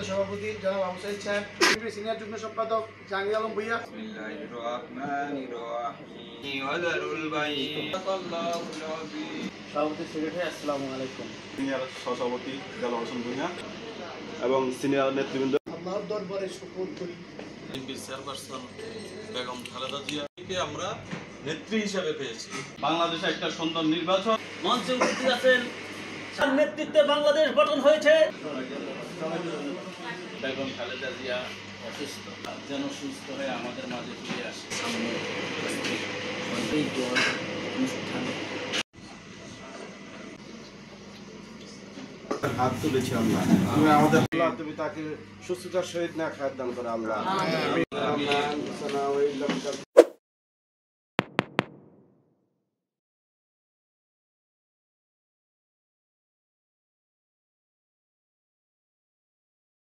সভাপতি জনাব আবু সাইদ সাহেব, সিনিয়র যুগ্ম সম্পাদক জাহাঙ্গীর আলম ভূঁইয়া। সভাপতি সেক্রেটারি আসসালামু আলাইকুম। সিনিয়র সহসভাপতি জালাল হোসেন ভূঁইয়া এবং সিনিয়র নেতৃবৃন্দ। আল্লাহর দরবারে শুকর করি চেয়ারপারসন বেগম খালেদা জিয়াকে আমরা নেত্রী হিসেবে পেয়েছি। বাংলাদেশে একটা সুন্দর নির্বাচন মঞ্চে উপস্থিত আছেন, নেতৃত্বে বাংলাদেশ গঠন হয়েছে। বেগম খালেদা জিয়া অসুস্থ, যেন সুস্থ হয়ে আমাদের মাঝে ফিরে আসে। হাত তুলেছি আল্লাহ, তুমি আমাদের আল্লাহ, তুমি তাকে সুস্থতার সহিত না খাদ্য দান করে আল্লাহ।